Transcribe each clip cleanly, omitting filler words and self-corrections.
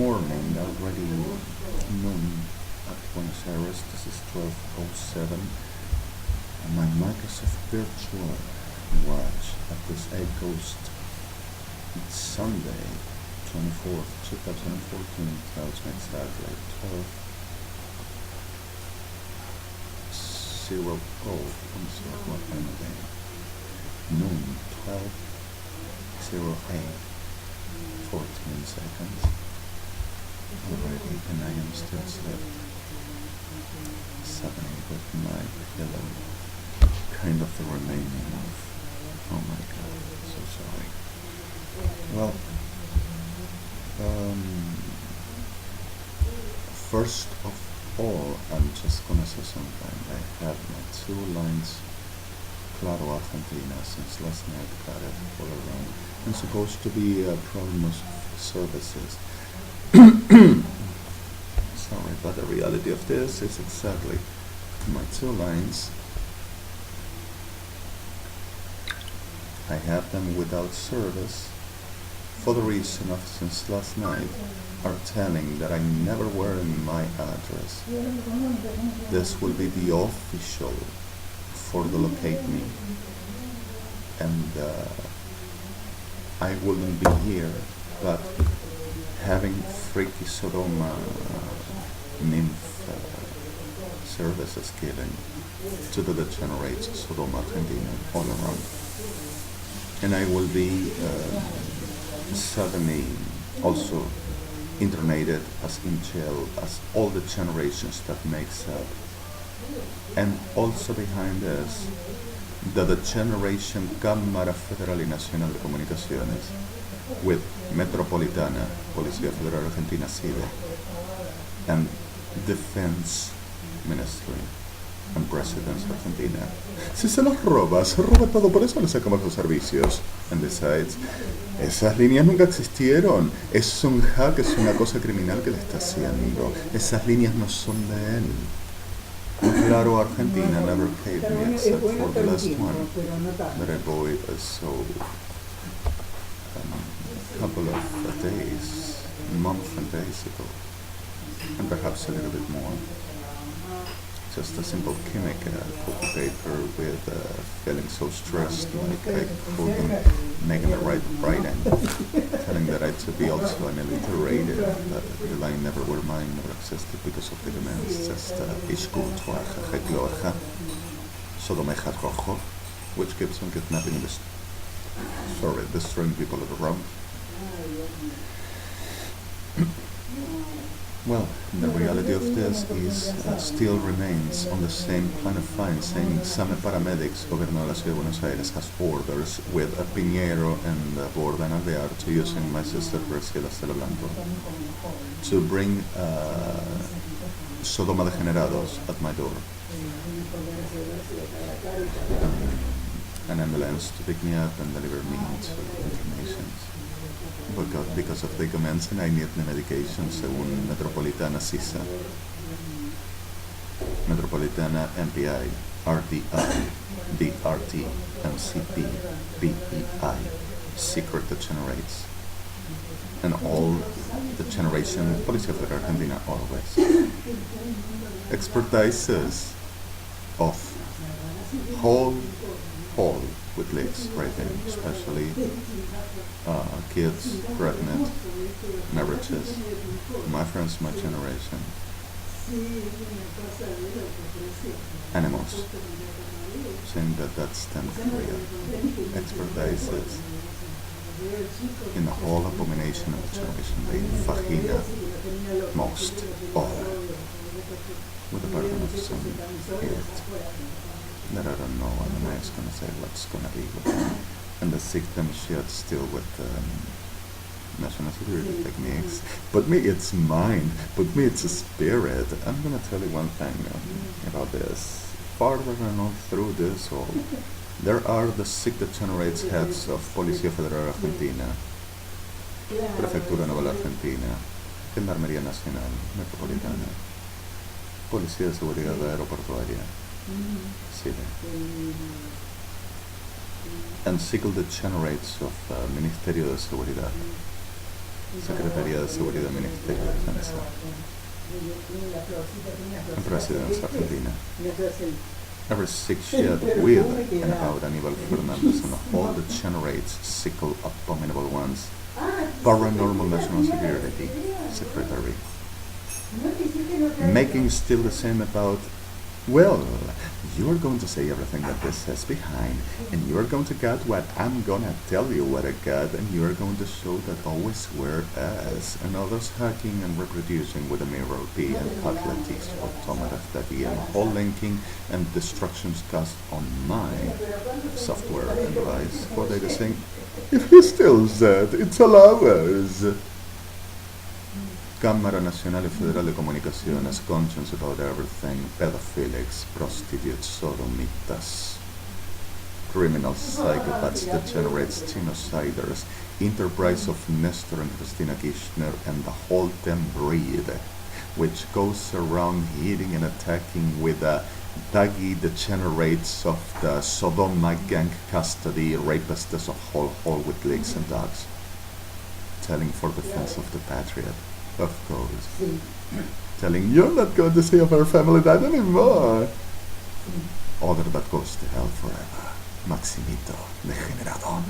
morning, already noon at Buenos Aires. This is 12:07. My Microsoft Virtual Watch at this Coast. It's Sunday, 24th, 2014. Tells me exactly 12:00. I'm sorry, what time of day? Noon, 12:08. 14 seconds already, and I am still subbing with my pillow, kind of the remaining of, oh my god, so sorry. Well, first of all, I'm just gonna say something. I have my 2 lines, Claro Argentina, since last night, got it all around. And supposed to be Promos services. Sorry, but the reality of this is exactly my 2 lines. I have them without service for the reason of, since last night, are telling that I never were in my address. This will be the official for the locate me. And I wouldn't be here, but having freaky Sodoma nymph services given to the degenerates Sodoma Argentina all around. And I will be suddenly also internated as in jail as all the generations that makes up. And also behind this, the generation Cámara Federal y Nacional de Comunicaciones with Metropolitana, Policía Federal Argentina, SIDE, and Defense Ministry and President's Argentina. Si se los roba, se roba todo, por eso le sacamos los servicios. And besides, esas líneas nunca existieron. Es un hack, es una cosa criminal que le está haciendo. Esas líneas no son de él. Claro, Argentina never paid me except for the last one that I bought a couple of days, months and days ago, and perhaps a little bit more. Just a simple chemical copy paper with feeling so stressed, like I couldn't make the right writing, telling that I to be also an illiterated, that the line never were mine, never existed because of the demands, just Sodomeja rojo, which keeps on kidnapping and destroying people around. Well, the reality of this is still remains on the same plan of fine, saying some paramedics, Gobierno de la Ciudad de Buenos Aires, has orders with Piñero and Borda and Alvear to using my sister Graciela Stella Blanco to bring Sodoma degenerados at my door. An ambulance to pick me up and deliver me to internations. Because of the comments, and I need the medication, según Metropolitana CISA, Metropolitana MPI, RDI, DRT, MCP, BEI, secret degenerates, and all the generation Policía Federal Argentina always. Expertises of whole with legs rating, especially kids, pregnant, marriages, my friends, my generation, animals, saying that that's them Korea. Expertises in the whole abomination of the generation, the vagina most all, with the burden of some guilt that I don't know, and the man's gonna say what's gonna be with them. And the system shit still with national security techniques. But me, it's mind. But me, it's a spirit. I'm gonna tell you one thing about this. Farther and on through this all, there are the sick degenerates heads of Policía Federal Argentina, Prefectura Naval Argentina, Gendarmería Nacional, Metropolitana, Policía de Seguridad Aeroportuaria, SIDE, and sickle degenerates of Ministerio de Seguridad, Secretaría de Seguridad, Ministerio de Defensa, and President Argentina. Every sick shit with and about Aníbal Fernández and all that generates sickle abominable ones. Paranormal National Security Secretary. Making still the same about, well, you are going to say everything that this says behind, and you are going to get what I'm gonna tell you what I got, and you are going to show that always whereas, and others hacking and reproducing with a mirror P and Athletics automatic that and whole linking and destructions cast on my software and device for data saying, if he still said, it's all ours. Cámara Nacional y Federal de Comunicaciones, conscience about everything, pedophilics, prostitutes, sodomitas, criminal psychopaths, degenerates, genociders, enterprise of Nestor and Cristina Kirchner and the whole damn breed, which goes around hitting and attacking with a daggy degenerates of the Sodoma gang custody, rapists of whole with legs and dogs, telling for defense of the patriot. Of course. Telling you're not going to see if our family died anymore. Other that goes to hell forever. Maximito Degenerado.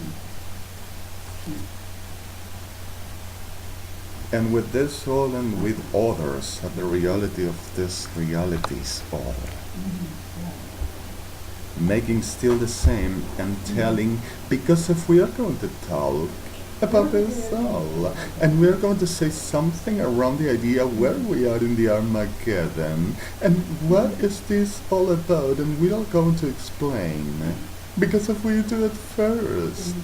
And with this all and with others, at the reality of this realities all. Making still the same and telling, because if we are going to tell about this all, and we're going to say something around the idea where we are in the Armageddon, and what is this all about, and we are going to explain, because if we do it first,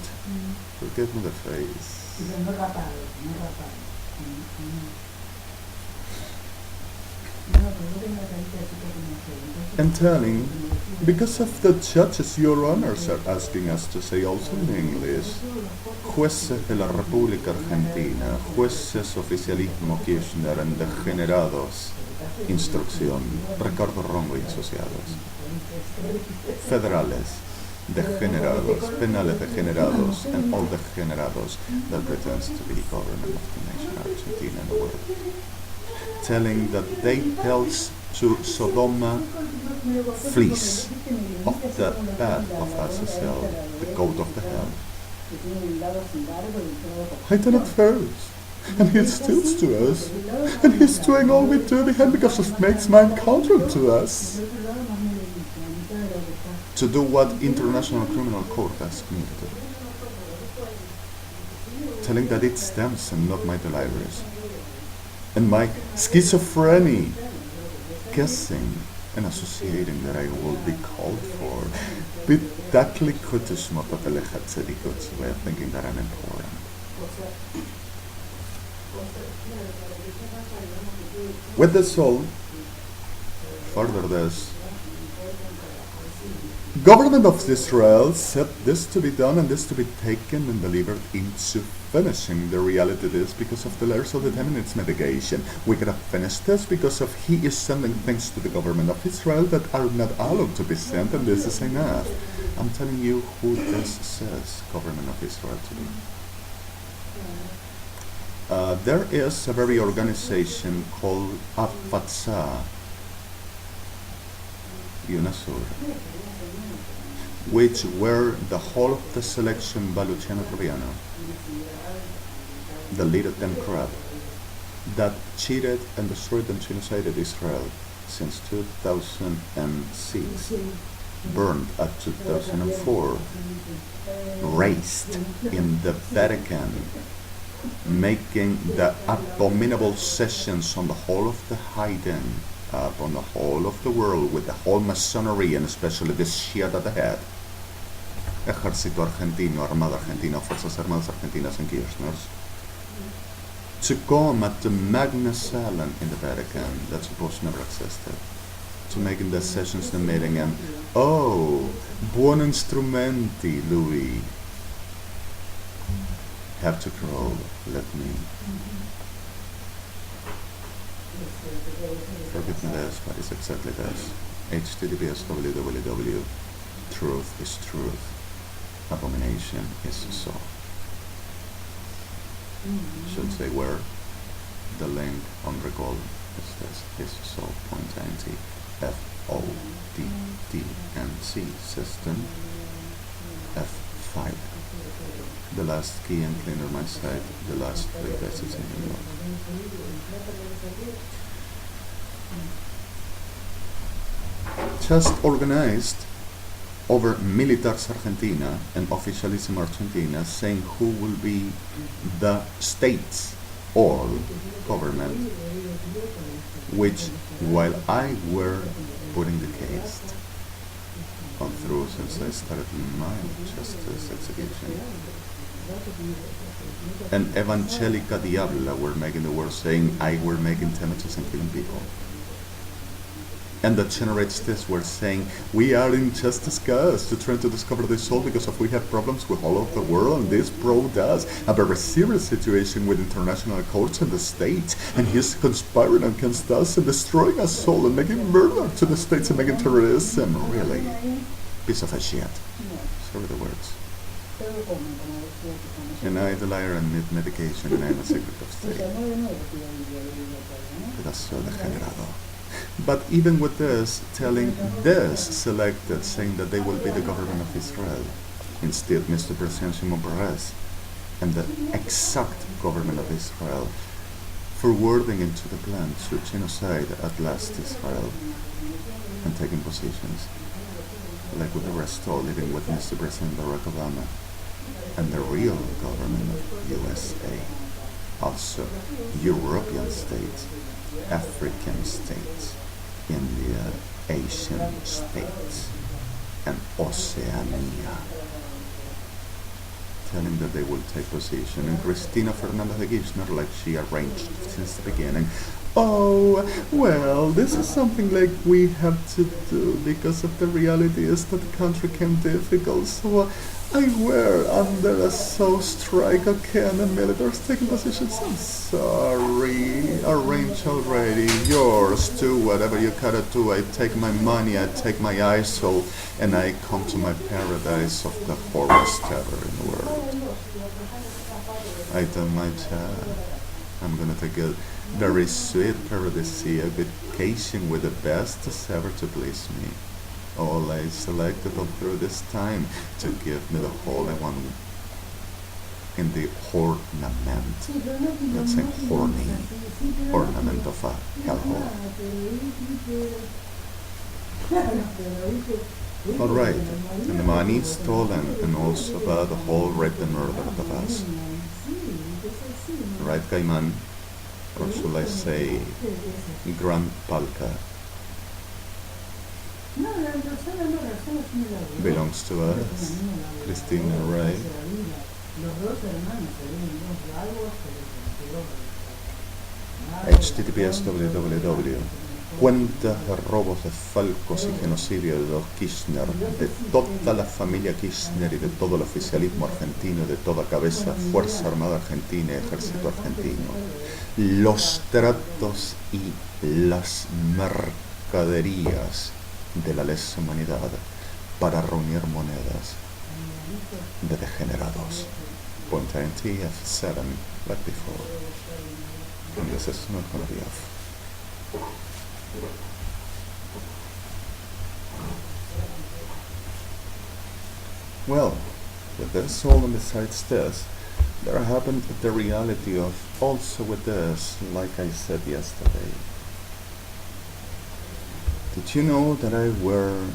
forget me the face. And telling, because of the judges your honors are asking us to say also in English, jueces de la República Argentina, jueces oficialismo Kirchner and degenerados, instrucción, Ricardo Rongo y asociados, federales, degenerados, penales degenerados, and all degenerados that pretends to be government of the nation Argentina and the world. Telling that they tells to Sodoma fleece of the path of Azazel, the goat of the hell. I did it first, and he steals to us, and he's doing all we do behind because it makes mind contrary to us. To do what International Criminal Court asked me to do. Telling that it's them and not my delirious. And my schizophrenia, guessing and associating that I will be called for, bidakli kutushmot of ALEJANDRO way of thinking that I'm important. With this all, further this, government of Israel said this to be done and this to be taken and delivered into finishing the reality of this because of the layers of the time and its mitigation. We gotta finish this because of he is sending things to the government of Israel that are not allowed to be sent, and this is enough. I'm telling you who this says, government of Israel to be. There is a very organization called Afatsa UNASUR, which were the whole of the selection by Luciano Troviano, the leader Democrat, that cheated and destroyed and genocided Israel since 2006, burned at 2004, raised in the Vatican, making the abominable sessions on the whole of the hidden on the whole of the world with the whole masonry and especially this shit at the head. Ejército Argentino, Armada Argentina, Fuerzas Armadas Argentinas and Kirchners, to come at the Magna Salon in the Vatican that supposed never existed, to making the sessions, the meeting, and oh, buon instrumenti, Louis. Have to crawl, let me. Forget me this, but it's exactly this. HTTPS www. Truth is truth. Abomination is so. should say where the link on recall is this ISO.NT FODDNC system F5. The last key and cleaner my site the last 3 visits in New York. Just organized over Militars Argentina and Oficialism Argentina, saying who will be the states or government, which while I were putting the case on through since I started my justice execution, and Evangelica Diabla were making the word saying I were making damages and killing people. And the generatists were saying, we are in justice cause to try to discover this all because we have problems with all of the world, and this brought us a very serious situation with international courts in the States, and he's conspiring against us and destroying us all and making murder to the States and making terrorism. Really, piece of a shit. Sorry the words. And I, the liar, and medication, and I'm a secret of state. Pedazo degenerado. But even with this, telling this selected, saying that they will be the government of Israel, instead Mr. President Shimon Peres and the exact government of Israel, forwarding into the plan to genocide at last Israel and taking positions, like with the rest all, living with Mr. President Barack Obama and the real government of USA, also European states, African states, India, Asian states, and Oceania, telling that they will take position. And Cristina Fernandez de Kirchner, like she arranged since the beginning, oh, well, this is something like we have to do because of the reality is that the country came difficult, so I were under a strike again and military's taking positions. I'm sorry, arrange already, yours too, whatever you gotta do. I take my money, I take my ISO, and I come to my paradise of the horrors ever in the world. I done my job. I'm gonna take a very sweet paradisiac vacation with the best as ever to please me. All I selected all through this time to give me the whole I want in the ornament. Let's say horny ornament of a hellhole. Alright, and the money stolen and also the whole rape and murder of us. Right, Cayman? Or should I say Grand Palca? Belongs to us, Christina, right? HTTPS www. Cuentas de robos de falcos y genocidio de los Kirchner, de toda la familia Kirchner y de todo el oficialismo argentino, de toda cabeza, Fuerza Armada Argentina y Ejército Argentino. Los tratos y las mercaderías de la lese humanidad para reunir monedas de degenerados. .int F7 like before. And this is not going to be off. Well, with this all and besides this, there happened the reality of also with this, like I said yesterday. Did you know that I were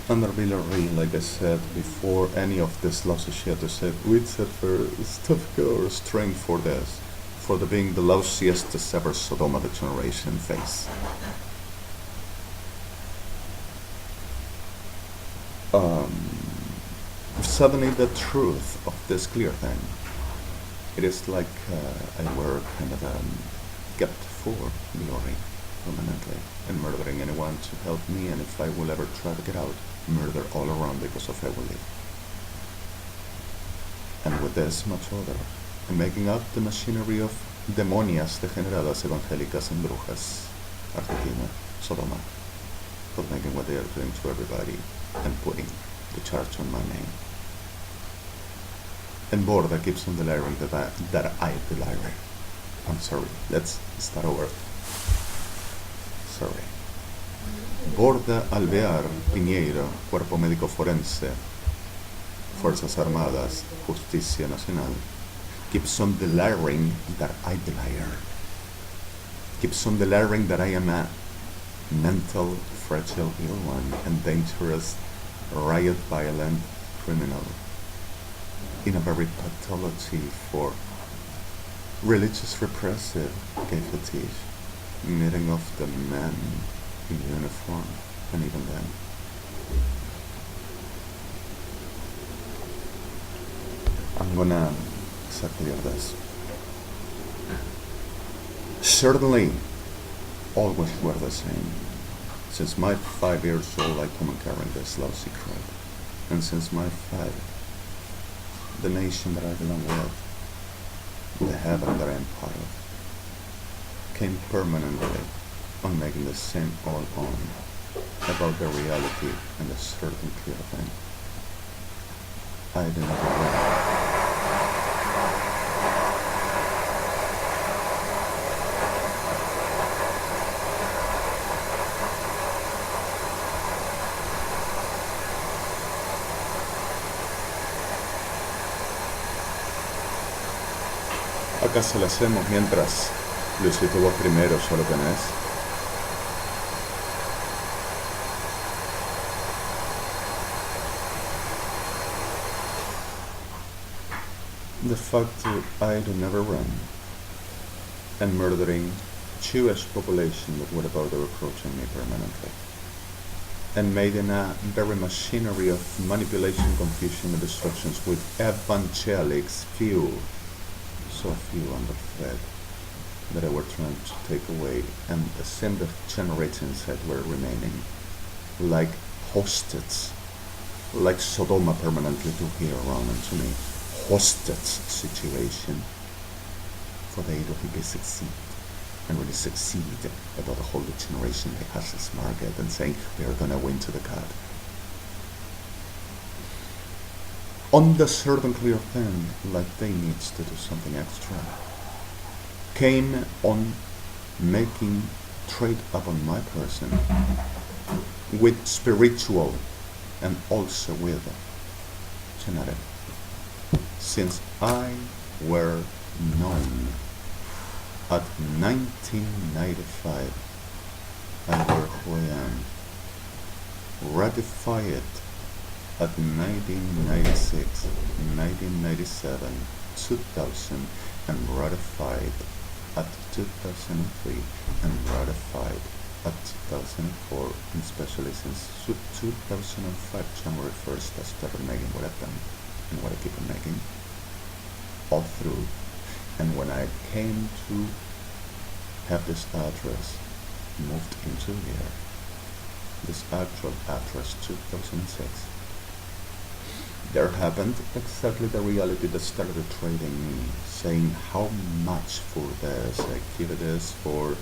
under Villery, like I said before any of this lousy-shit, I said, we'd set for stuff or strength for this, for the being the lousiest ever Sodoma the generation face. Suddenly the truth of this clear thing, it is like I were kind of kept for glory permanently and murdering anyone to help me, and if I will ever try to get out, murder all around because of I will leave. And with this much other, and making up the machinery of demonias degeneradas evangélicas and brujas, Argentina, Sodoma, but making what they are doing to everybody and putting the charge on my name. And Borda keeps on delivering that I deliver. I'm sorry, let's start over. Sorry. Borda Alvear Piñeiro, Cuerpo Médico Forense, Fuerzas Armadas, Justicia Nacional, keeps on delivering that I deliver. Keeps on delivering that I am a mental, fragile, ill one, and dangerous, riot violent criminal in a very pathology for religious repressive gay fetish, meeting of the men in uniform, and even then. I'm gonna exactly of this. Certainly, always were the same. Since my 5 years old, I come and carrying this low secret. And since my 5, the nation that I belong with, the heaven that I am part of, came permanently on making the same all on about the reality and the certainty of thing. I do not regret. ¿Acaso lo hacemos mientras lo hiciste vos primero, solo tenés? The fact that I do never run, and murdering Jewish population that were about to reproaching me permanently, and made in a very machinery of manipulation, confusion, and destructions with evangelics, so few on the thread that I were trying to take away, and the same generations that were remaining, like hostage, like Sodoma permanently to here around and to me, hostage situation, for they to really succeed, and really succeed about the whole generation like Hash's market and saying we are gonna win to the cut. On the certain clear thing, like they needs to do something extra, came on making trade upon my person with spiritual and also with genetic. Since I were known at 1995, I were who I am, ratified at 1996, 1997, 2000, and ratified at 2003, and ratified at 2004, and especially since 2005, January 1st, I started making what I've done, and what I keep on making, all through. And when I came to have this address moved into here, this actual address 2006, there happened exactly the reality that started trading me, saying how much for this, I give this for,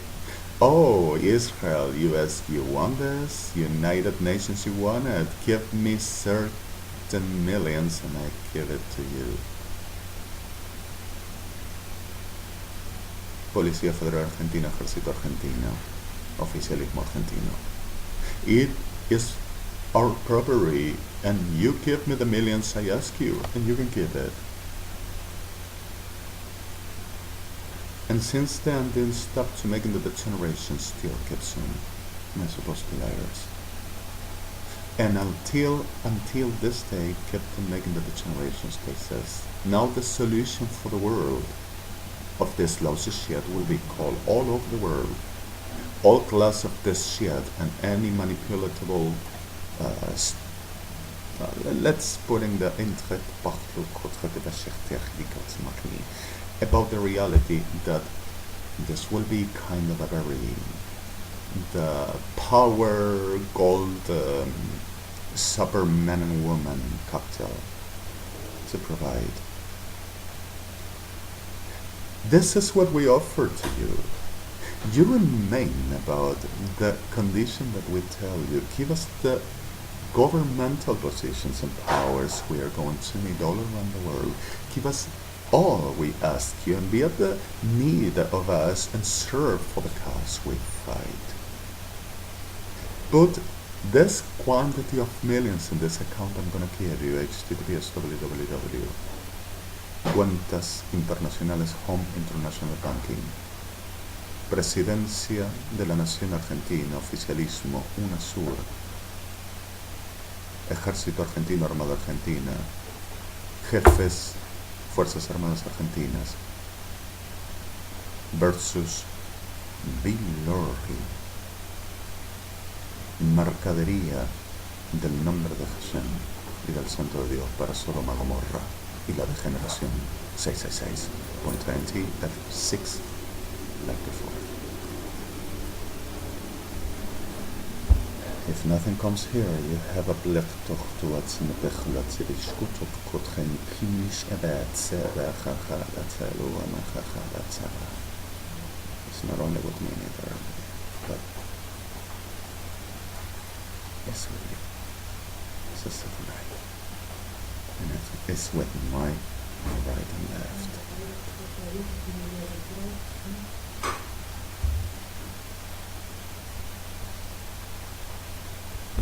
oh, Israel, US, you want this? United Nations, you want it? Give me certain millions and I give it to you. Policía Federal Argentina, Ejército Argentino, Oficialismo Argentino. It is our property, and you give me the millions I ask you, and you can give it. And since then, didn't stop to making the degeneration still keeps on, my supposed liars. And until this day, kept on making the degeneration cases. Now the solution for the world of this lousy shit will be called all over the world. All class of this shit and any manipulatable let's put in the about the reality that this will be kind of a very the power gold superman and woman cocktail to provide. This is what we offer to you. You remain about the condition that we tell you. Give us the governmental positions and powers we are going to need all around the world. Give us all we ask you and be at the need of us and serve for the cause we fight. Put this quantity of millions in this account I'm going to give you, https www. Cuentas internacionales Home International Banking. Presidencia de la Nación Argentina, oficialismo UNASUR. Ejército Argentino, Armada Argentina. Jefes, Fuerzas Armadas Argentinas. Versus BLYTT. Mercadería del nombre de Hashem y del Santo de Dios para Sodoma, Gomorra y la degeneración 666.20 F6 like before. If nothing comes here, you have a black toch to what's in the Bechlat Sirishkut of Kotchen Pinish Abad Seba Haha Latsalua Haha Latsaba. It's not only with me either, but it's with you. Sister tonight. And it's with my right and left.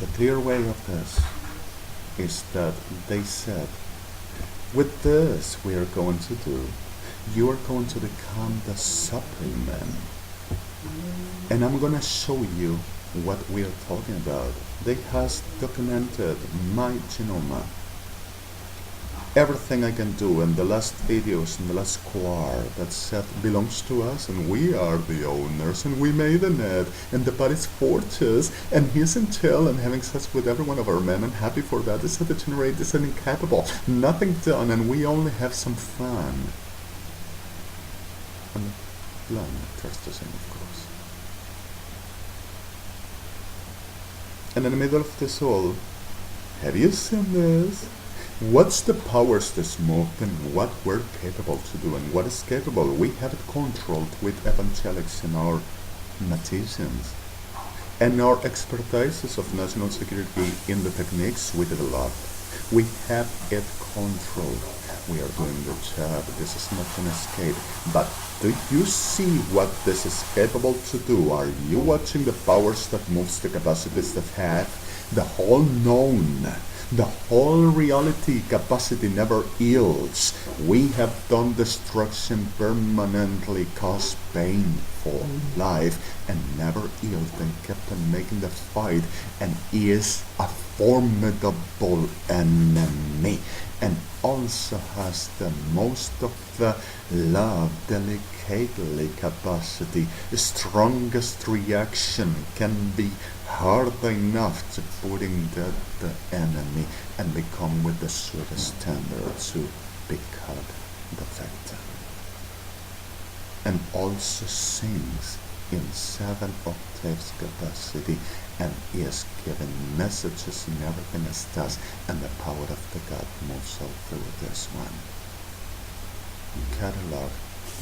The clear way of this is that they said, with this we are going to do, you are going to become the supplement. And I'm going to show you what we are talking about. They has documented my genome. Everything I can do in the last videos, in the last quar that said belongs to us and we are the owners and we made the net and the body's fortress and he's Intel and having sex with every one of our men and happy for that. This is a degenerate, this is incapable, nothing done and we only have some fun. And BLANCO the same, of course. And in the middle of this all, have you seen this? What's the powers this moved and what we're capable to do and what is capable? We have it controlled with evangelics and our maticians and our expertises of national security in the techniques we developed. We have it controlled. We are doing the job. This is not an escape. But do you see what this is capable to do? Are you watching the powers that moves the capacities that have the whole known? The whole reality capacity never yields. We have done destruction permanently, caused pain for life, and never yield and kept on making the fight, and is a formidable enemy, and also has the most of the love, delicately capacity, strongest reaction can be hard enough to putting dead the enemy and become with the sweetest tender to become the victim. And also sings in 7 octaves capacity and is giving messages and everything as does, and the power of the God moves all through this one. Catalog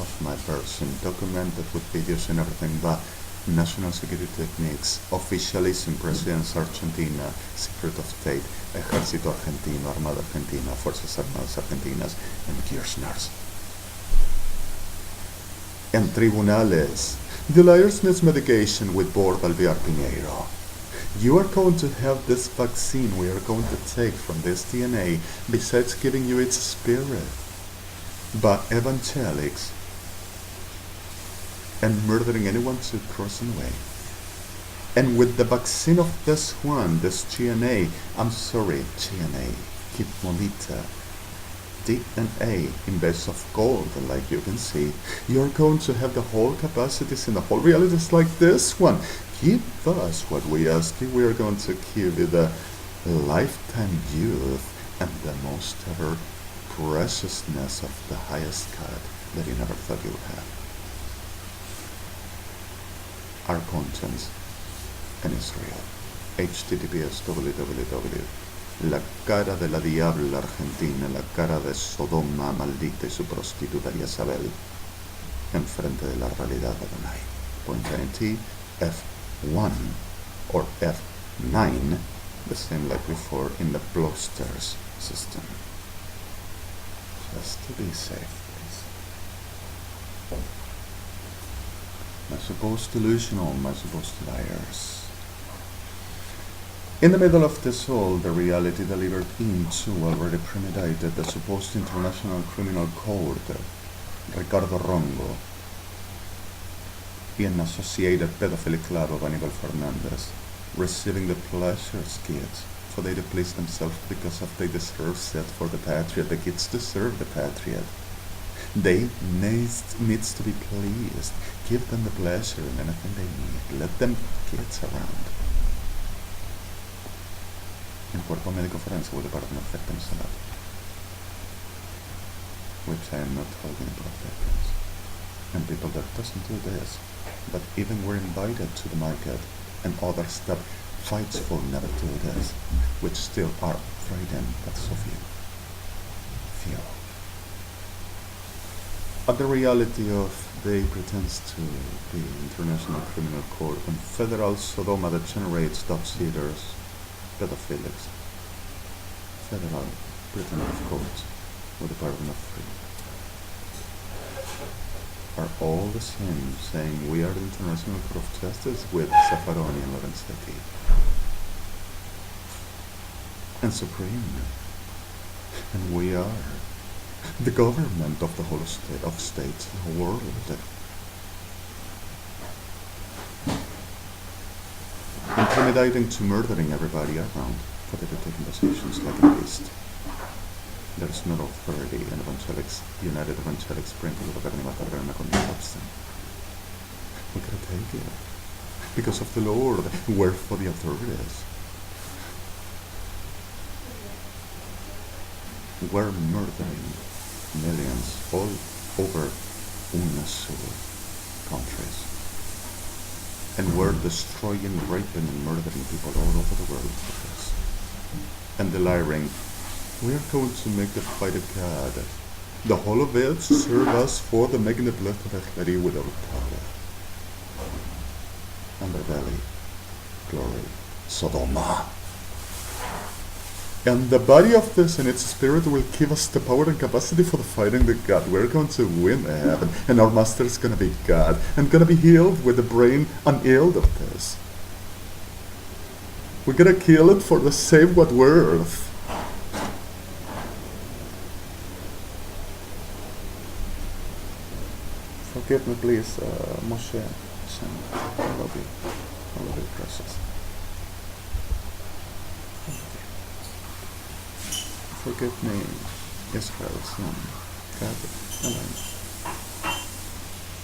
of my version, documented with videos and everything, but national security techniques, officialism, Presidents Argentina, Secret of State, Ejército Argentino, Armada Argentina, Fuerzas Armadas Argentinas, and Kirchners. And tribunales, the liar's medication with Bord Alvear Pinheiro. You are going to have this vaccine we are going to take from this DNA, besides giving you its spirit. But evangelics and murdering anyone to crossing away. And with the vaccine of this one, this GNA, Kitmonita, DNA in base of gold, and like you can see, you're going to have the whole capacities and the whole realities like this one. Give us what we ask you. We are going to give you the lifetime youth and the most ever preciousness of the highest God that you never thought you would have. Our conscience in Israel. https www. La cara de la diabla Argentina, la cara de Sodoma maldita y su prostituta Jezabel, enfrente de la realidad de Adonai. .nt F1 or F9 The same like before in the blusters system. Just to be safe, please. My supposed delusional, my supposed liars. In the middle of this all, the reality delivered into, already premeditated, the supposed international criminal code, Ricardo Rongo, y an associated pedophilic club of Aníbal Fernández, receiving the pleasures kids, for they to please themselves because of they deserve set for the patriot. The kids deserve the patriot. They needs to be pleased. Give them the pleasure and anything they need. Let them kids around. El cuerpo médico forense will depart from victims a lot, which I am not talking about victims and people that doesn't do this, but even were invited to the market and others that fights for never do this, which still are frightened, but so few. But the reality of they pretends to be International Criminal Court and federal Sodoma that generates Dutch eaters, pedophilics, federal Britain of courts, or Department of Free, are all the same, saying we are the International Court of Justice with Zaffaroni and Lorenzetti. And Supreme. And we are the government of the whole of states, the world. Intimidating to murdering everybody around for the taking positions like in the East. There is no authority in evangelics, United Evangelics Spring to look at any matter and NACONAL. We gotta take it. Because of the Lord, wherefore the authorities. We're murdering millions all over UNASUR countries. And we're destroying, raping, and murdering people all over the world for this. And deliring, we are going to make the fight a God. The whole of it serve us for the making the blood of a lady without power. Underbelly, glory, Sodoma. And the body of this and its spirit will give us the power and capacity for the fighting the God. We're going to win the heaven, and our master is going to be God, and going to be healed with the brain unhealed of this. We're going to kill it for the same what worth. Forgive me, please, Moshe. I love you, precious. Forgive me, Israel's son, Catholic,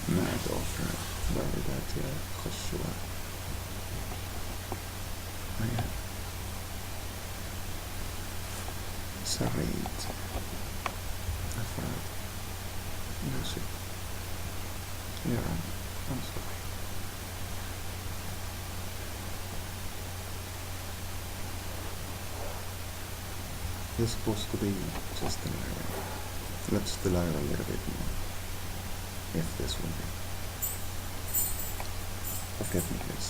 my daughter, BLYTT, Joshua. I am Sarit, Afrad, Yusuf. Yeah, I'm sorry. You're supposed to be just a liar. Let's lie a little bit more. If this will be. Forgive me, please.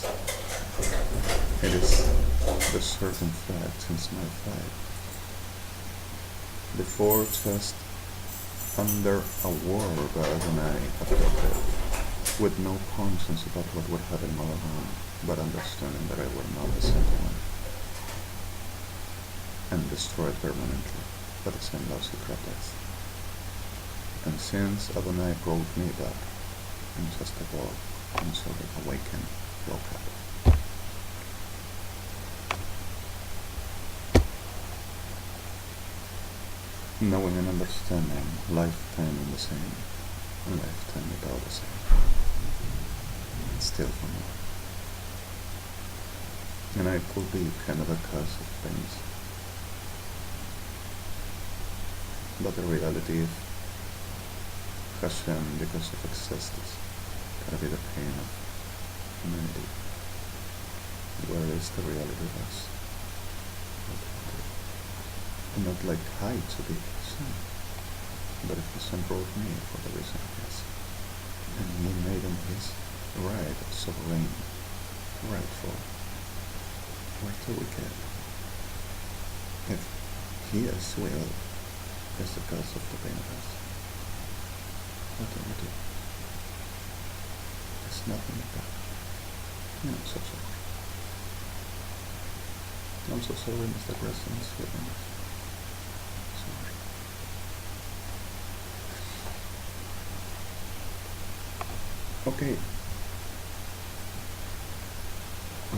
It is the certain fact since my fight. Before just under a war God and I adopted, with no conscience about what would happen all along, but understanding that I will not the second one. And destroyed permanently by the same lousy pretext. And since Adonai brought me back, I'm just evolved, I'm sort of awakened, woke up. Knowing and understanding, lifetime in the same, lifetime about the same. Still for more. And I could be kind of a cause of things. But the reality of Hashem, because of existence, gotta be the pain of humanity. Where is the reality of us? And not like I to be Hashem, but if Hashem brought me for the reason of this, and He made him His right, sovereign, rightful, where do we get? If His will is the cause of the pain of us, what do we do? There's nothing like that. I'm so sorry. I'm so sorry, Mr. President. Sorry. Okay.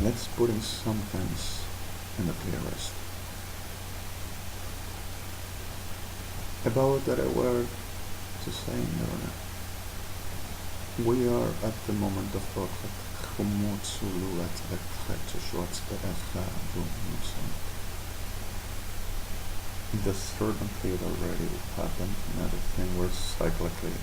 Let's put in some things in the clearest. About that I were to saying earlier. We are at the moment of the certainty had already happened and everything was cyclically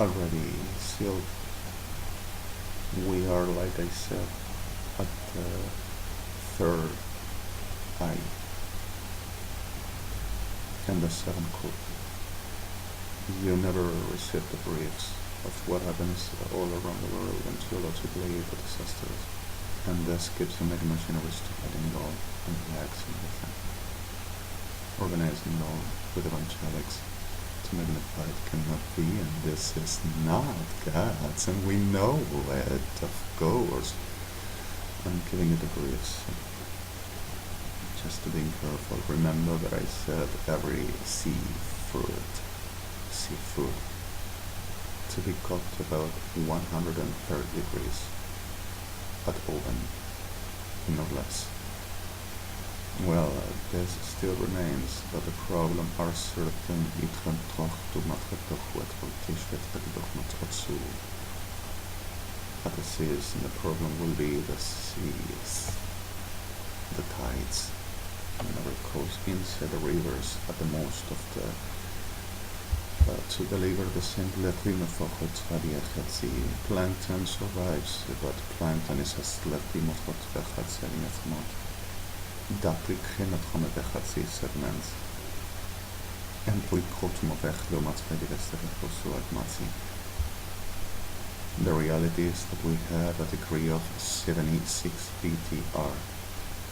already sealed. We are, like I said, at the third eye and the seventh group. You never receive the briefs of what happens all around the world when geologically the disasters, and this keeps the mega machineries to fighting it all and relaxing everything, organizing it all with evangelics to magnify it cannot be, and this is not God's, and we know it, of course. I'm giving you the briefs. Just to be careful, remember that I said every seafood to be cooked about 130 degrees at oven, no less. Well, this still remains, but the problem are certain at the seas, and the problem will be the seas, the tides, whenever it goes inside the rivers at the most of the to deliver the simple plankton survives, but plankton is a segments and the reality is that we have a degree of 76 BTR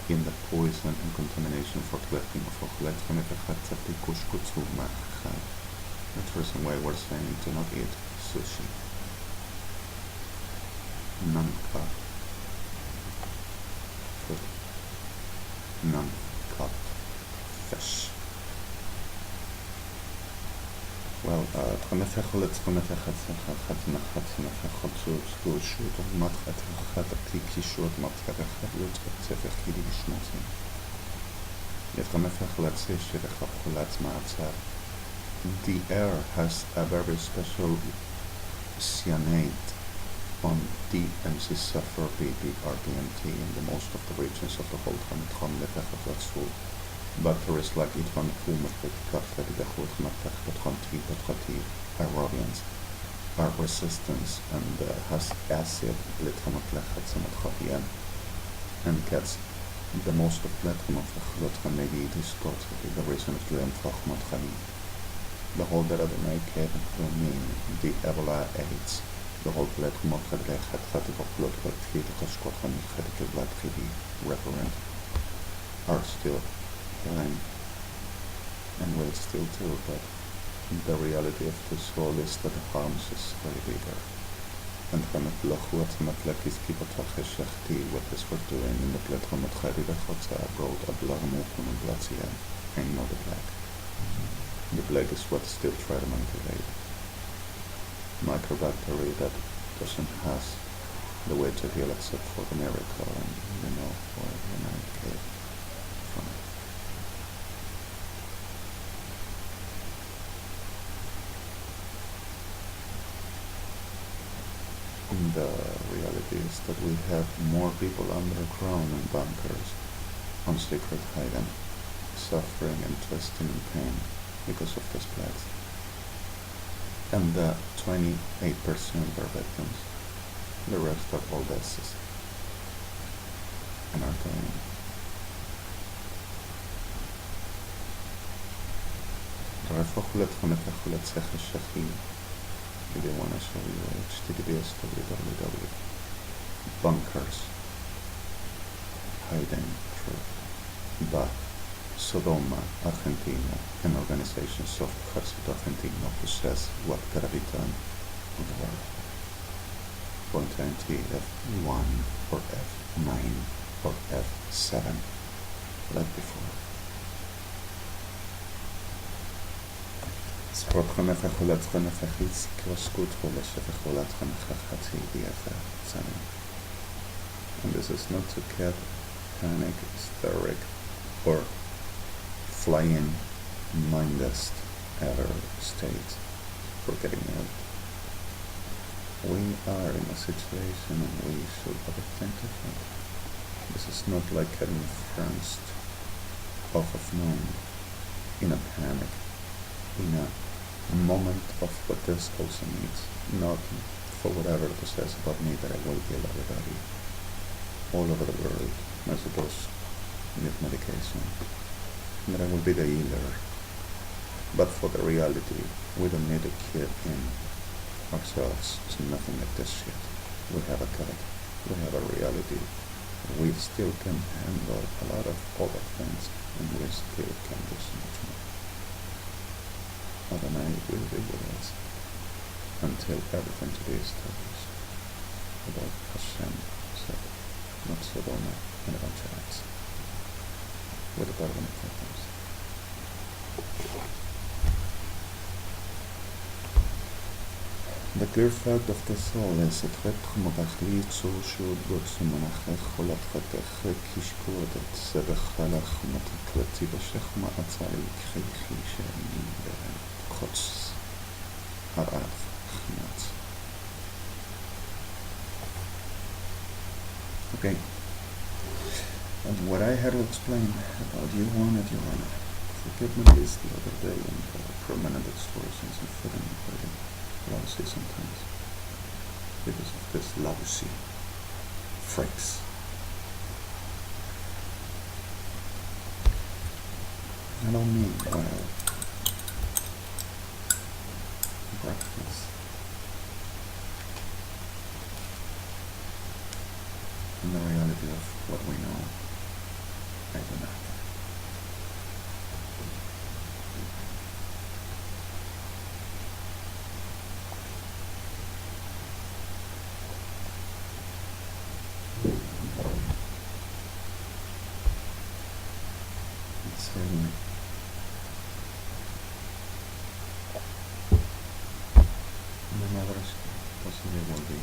in the poison and contamination for the reason why we're saying do not eat sushi, non-cut food, non-cut fish. Well, the air has a very special cyanate on DMC sulfur BBRBMT in the most of the regions of the whole country. But there is like it one aerobians are resistance and has acid and gets the most of maybe distorted the reason of the whole that other make it will mean the Ebola AIDS, the whole referent are still healing and will still do, but the reality of this whole is that the harms is very bigger. And what this we're doing in the platform at brought a blood and not the black. The black is what still try to manipulate. Microbacteria that doesn't have the way to heal except for the miracle, and you know where I came from. And the reality is that we have more people underground in bunkers, on secret hiding, suffering and twisting and pain because of this plague. And 28% are victims. The rest are all deaths and are dying. if you want to show you HTTPS www. BLANCO's hiding through SODOMA, Argentina, an organization of Ejército Argentino who says what gotta be done on the world. Point F1 or F9 or F7 like before. Spotchem F1 F1 Klaskut Holesh F1 and this is not to get panic, hysteric, or flying mindest ever state for getting ill. We are in a situation and we should overthink it. This is not like getting franced off of known in a panic, in a moment of what this also needs, not for whatever it says about me that I will kill everybody all over the world, I suppose, with medication, that I will be the healer. But for the reality, we don't need to kid in ourselves to nothing like this shit. We have a God, we have a reality. We still can handle a lot of other things, and we still can do so much more. Adonai will be with us until everything to be established. About Hashem said, not Sodoma and a bunch of acts. With the bottom of problems. The clear fact of the soul is that Retchmogachli Tsushu Dutsumanach Holatratech Kishkodet Sebechalach Matiklati Bashechma Atzai Krichi Kots Arav Chnat. Okay. And what I had to explain about you wanted, forgive me this the other day and permanent explosions and feeling pretty lousy sometimes because of this lousy phrase. I don't mean breakfast. In the reality of what we know, I do not. It's never possibly will be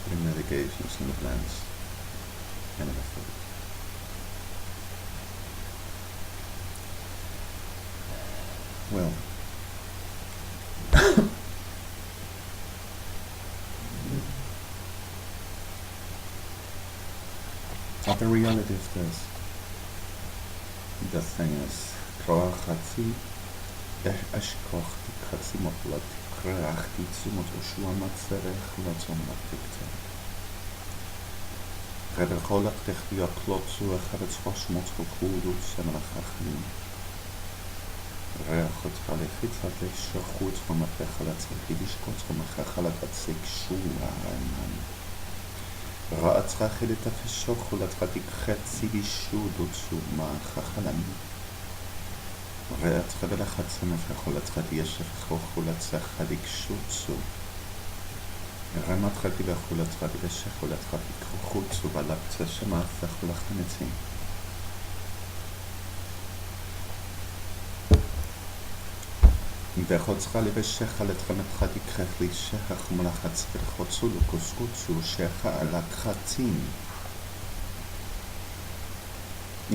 putting medications in the plants and in the food. Well, but the reality of this, the thing is, Kroachati, Ashkoch, Katsimotlat, Krachti, Sumot, Ushuamatserech, Latsomatikte. Reddergolak tegen die klotsu, het schosmot gekoeld, Semelachachim. Reachot Halifit had ik zo goed van mijn pechalat, Hidiskot van mijn gechalat, dat ik shua en Raat Rachilit afisok, dat had ik het Sidishu, Dutsu, maar Chachalam. Reat Rebelachat Semefecholat, had Yeshef, Chochulat, had ik Shutsu. רמת חלתי ואכולת חלתי ושכולת חלתי חוץ ובלקצה שמה ואכולת חנצים. ואכול צריכה לי ושכה לתחמת חלתי כרך לי שכח מלחץ ולחוצו לקוסקוצו שכה על הקחצים.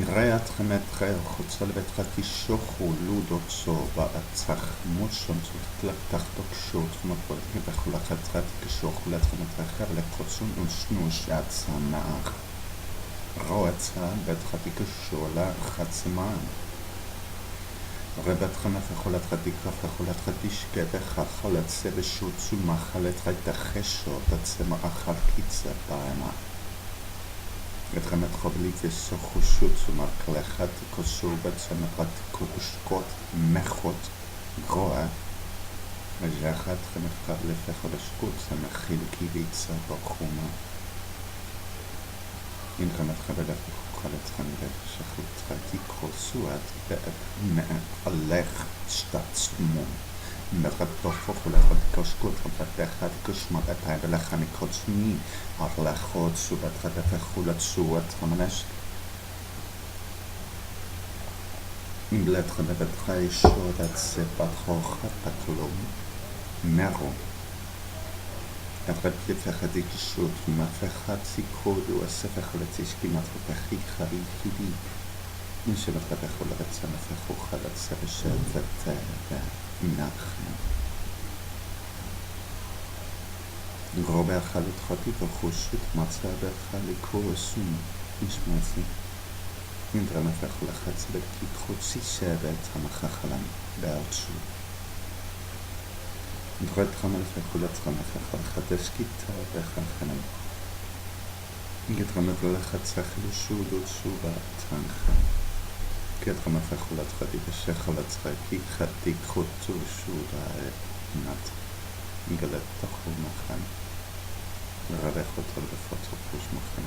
ראה תחמת חר חוצה לבית חלתי שוכו לודוצו בעצח מושון צולת תחתוק שוט ומפולטים וכולה חצחת כשוכו לתחמת חר ולקוצו נושנו שעצה נח. רועצה בית חלתי כשולה חצמן. רבת חמת יכולת חלתי כף יכולת חלתי שקבך יכולת סבא שוצו מחלת חלתי חשות עצמה אחר קיצה בעימה. ותחמת חובלית ושוחושות ומרקלחת כוסו בעצמת קורשקות מחות גרועה, וז'חת חמחקב לפחו לשקוט, שמכיל קיביצה בחומה. אם חמחקב לפחו חלצחן ושחוט חתי כוסועת, מעלך שטצמון. Met toffel koskut van het kusmat en de lachani kotsni, arlachot subat het hulat suat van esk. In blad van het gaisho dat se patroch patlom, mero. Het repje vergedik shoot, maar vergat si kodo as se vergetik skimat vergik khari. In se met het hulat se vergok het se beshet نخن غربه خالد خطیب و خوشید مطلب خالی کوسون ایش مازی این درمه فخل خدس بکی خودسی شبت همه خخلم برچو درد خمال فخلت خمه فخل خدشکی تا بخخنم این درمه فخل خدس خلی شود و شوبت تنخن كيت ما فخلت خدي بشخلت خدي خدي خدتو شو دا نات قلت تخو مخن غدا خطر بفوتو خوش مخن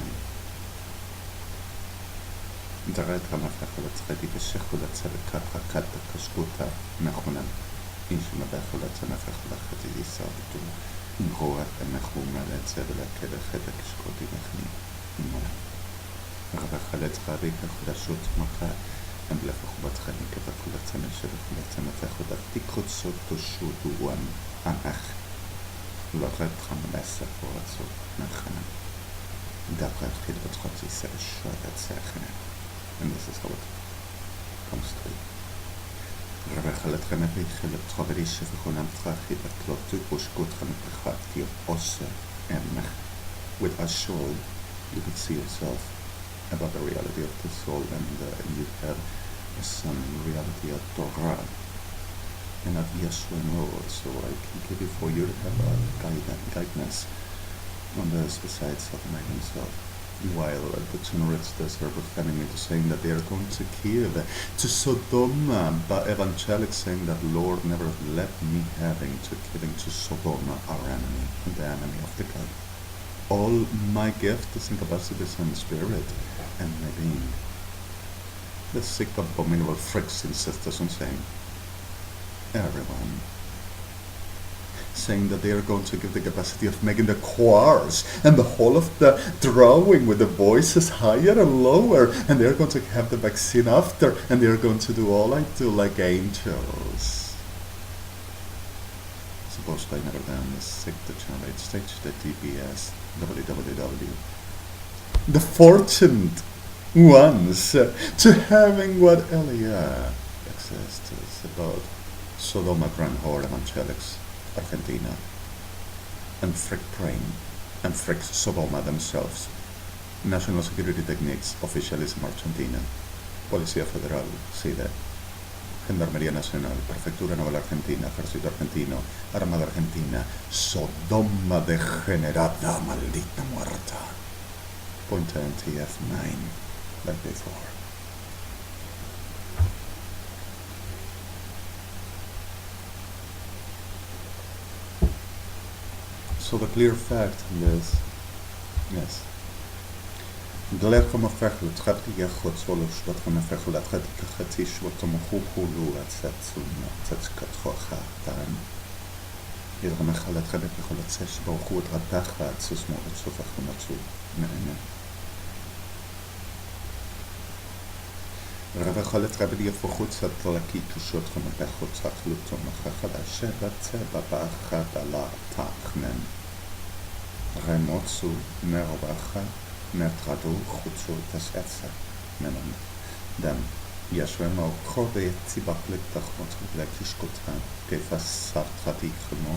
درات ما فخلت خدي بشخلت سبكات قد كشكوتا نخونن إنش ما دخلت ما فخلت خدي دي سابتو نغوات نخو مالات سبلا كده خدا كشكوتي مخني غدا خلت خدي كخدا شوت مخا En blijf ook wat gaan ik heb dat zijn dat zijn het echt dat die goed zo te shoot aan echt wat het gaan lessen voor het zo naar gaan dat gaat heel wat goed is er shot dat zeggen en dat is wat komt terug we gaan het gaan met het traversje van gewoon aan het vragen dat klopt ook hoe goed gaan het gaat die osse en with a soul you could see yourself about the reality of the soul and you have some reality of Torah and of Yeshua, so I can give you for you to have a guidance on those besides Sodoma himself. While the generalists are defending me to saying that they are going to kill to Sodoma, but evangelics saying that Lord never let me having to killing to Sodoma, our enemy, the enemy of the God. All my gift is in capacities and spirit and my being. The sick abominable fricks insisters on saying everyone saying that they are going to give the capacity of making the choirs and the whole of the drawing with the voices higher and lower and they are going to have the vaccine after and they are going to do all I do like angels. Supposed I never done the sick the channel stage the TBS www. The fortunate ones to having what Elia exists about Sodoma Grand Horde Evangelics Argentina and frick praying and frick Sodoma themselves. National security techniques, officialism Argentina, Policía Federal, SIDE, Gendarmería Nacional, Prefectura Naval Argentina, Ejército Argentino, Armada Argentina, Sodoma degenerada, maldita muerta. Point TF9, like before. So the clear fact is, yes. גלר כמפחל, תחבתי יחוד סולוש, בת כמפחל, תחבתי כחצי שוות המחוכולו, הצצונה, צצקתחוחה, טען. ירמחל, תחבתי ככל הצש, ברחו את רתחה, צוסמו, את סוף החונצו, מעניין. רב החלט רבי יפוחוץ התלקי תושות חמפחות צחלותו מחחלה שבצבע באחת עלה תחנן רמוצו מרווחה מטרדו חוצו תסעצה מנן דם ישבנו קרובי ציבק לתחמות ולקישקותה גפה סרטתי חמו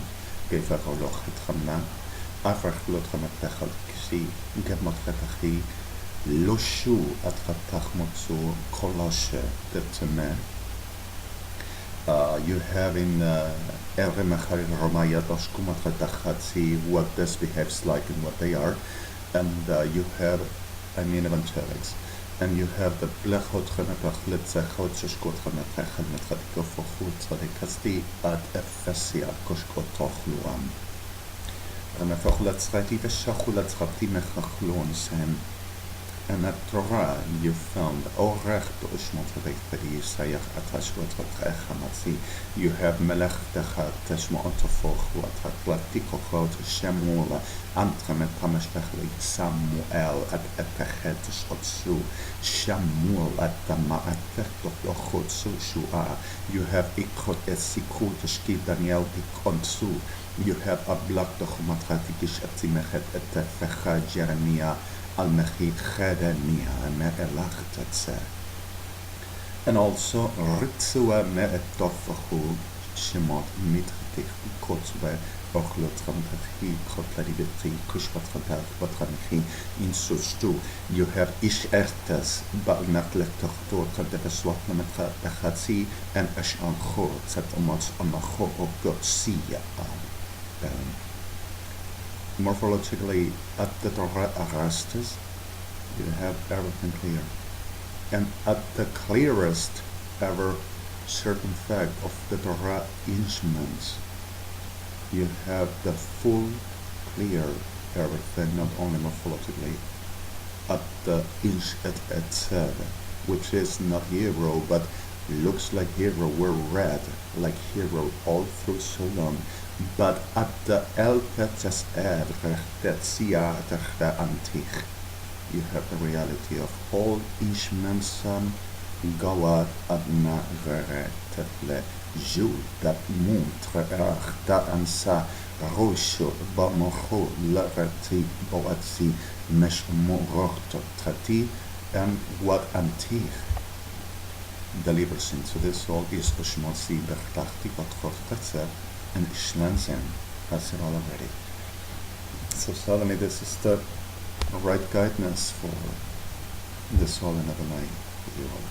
גפה רולוכת חמנה אף רחלות חמפחל כשי גמות חתכי לושו את חתחמוצו קולושה דתמה you have in Eremachar Romaya Dashkumat Khatakhati what this behaves like and what they are and you have evangelics and you have the blechot remepachlet zechot sheshkot remepachel metchatiko fochut tzadikasti ad efesia koshkot tochluam. Remepachlet tzrati veshachulat tzrati mechachlon sen. And at Torah you found Orech Toshmotavek Yisayach Atashwat Vatrechamatzi. You have Melech Techat Teshmotofoch Watlatikochot Shemula Antremet Pameshtech Samuel at Epechet Shotsu Shamul at Tamaatechotsu Shua. You have Ikot Esikut Shki Daniel Dikontsu. You have Ablak Tochmatratikish Atimechet Etefecha Jeremiah. And also Ritsua Me'etofahu Shemot Mitritich Kotzwe Ochlotramtachi Kotladibeti Kushpatrabat Batramichi in Sustu. You have Ishertes Balnatletochtor Kadeveswatnametra Bechatsi and Ashanchor Zetomots Amacho Gotsia. Morphologically, at the Torah Arastes, you have everything clear. And at the clearest ever certain fact of the Torah instruments, you have the full, clear everything, not only morphologically, at the inch et said, which is not hero, but looks like hero, we're read like hero all through so long. But at the El Tetes Ed Tetsia Techta Antich, you have the reality of all Ishmensam Gawad Adna Vere Tetle Ju that Muntre Erachta Ansa Rosho Bamocho Laverti Boatsi Meshmorto Trati and what Antich delivers into this all is Ushmosi Bertachti Vatrov Tetzer. And Ishlansen has it all already. So suddenly this is the right guidance for this whole another night with you all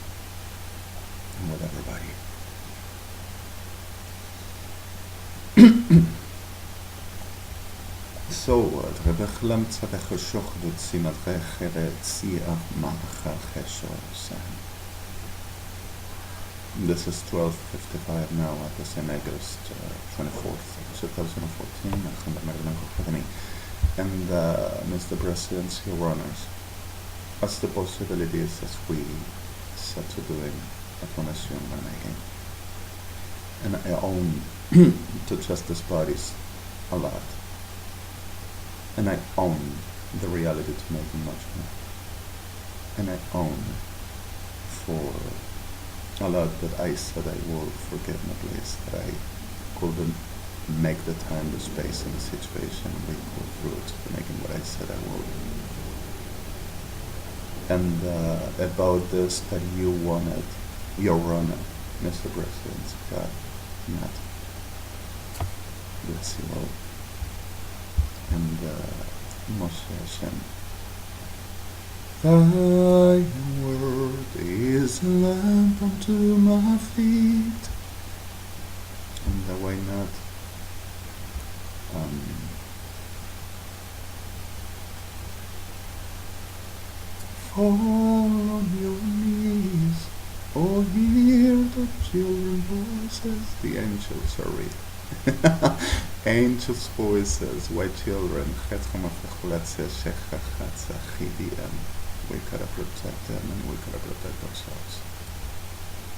and with everybody. So Rebechlam Tzadechoshoch Dutzimat Rechere Tzia Macha Cheshor. This is 12:55 now at the same August 24th, 2014, and Mr. President's Your Honors, as the possibilities as we set to doing at NACIONAL-CAMARA, and I own to justice parties a lot, and I own the reality to make much more, and I own for a lot that I said I would, forgive me please, that I couldn't make the time, the space, and the situation we go through to making what I said I would. And about this that you wanted, Your Honor, Mr. President, God, not. Bless you all. And Moshe Hashem. Thy word is a lamp unto my feet, and why not? Fall on your knees, or hear the children's voices. The angels are real. Angels' voices, white children. We gotta protect them and we gotta protect ourselves.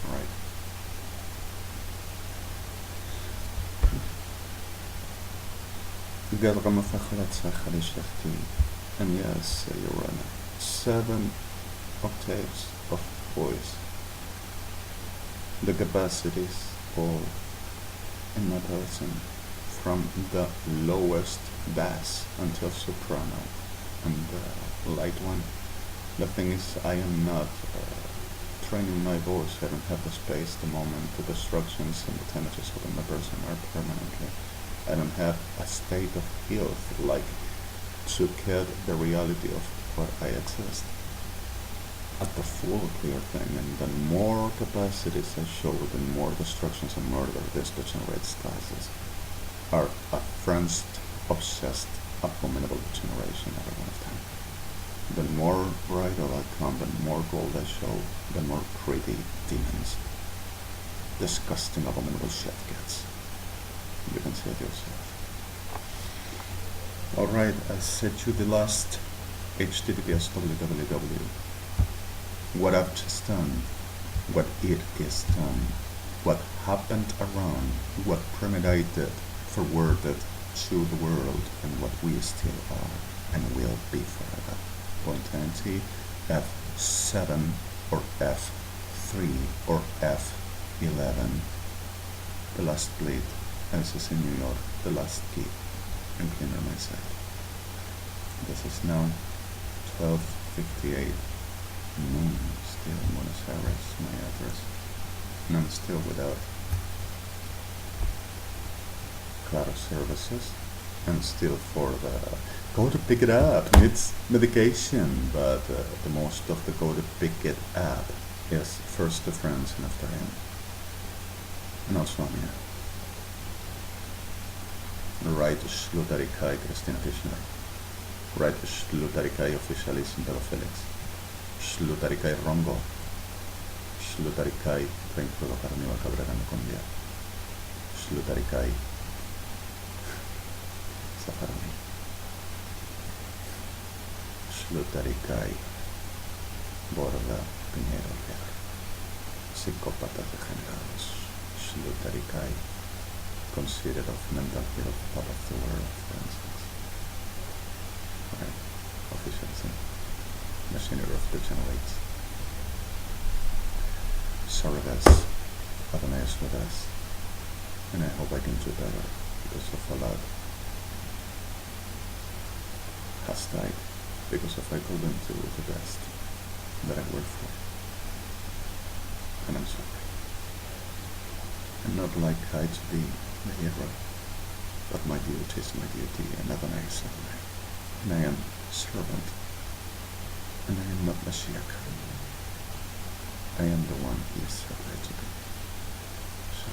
Alright. And yes, Your Honor, 7 octaves of voice. The capacities all in my person, from the lowest bass until soprano and the light one. The thing is, I am not training my voice. I don't have the space, the moment, the distractions and the damages within my person are permanently. I don't have a state of health like to get the reality of where I exist at the full clear thing. And the more capacities I show, the more destructions and murder this degenerates causes are a friend's obsessed, abominable generation every one of them. The more right I come, the more gold I show, the more pretty demons, disgusting, abominable shit gets. You can see it yourself. Alright, I set you the last HTTPS www. What I've just done, what it is done, what happened around, what premeditated, forwarded to the world, and what we still are and will be forever. Point entity F7 or F3 or F11. The last bleed, as is in New York, the last key, and cleaner myself. This is now 12:58 noon, still in Buenos Aires, my address, and I'm still without Claro services, and still for the go to pick it up, it's medication, but the most of the go to pick it up is first to friends and after him, and also I'm here. Right to Slutarikai Christina Kirchner, right to Slutarikai Officialism Belo Felix, Slutarikai Rongo, Slutarikai Reinfludo Carnival Cabrera Condia, Slutarikai Safarani, Slutarikai Borda Pinheiro Guerra, Psicópatas degenerados, Slutarikai considered of mental health part of the world, for instance. Right, officialism, machinery of degenerates. Sordas, Adonais with us, and I hope I can do better because of a lot has died because of I couldn't do the best that I work for, and I'm sorry. I'm not like I to be the hero, but my duty is my duty, and Adonai is Adonai, and I am servant, and I am not Mashiach. I am the one he is said to be. So,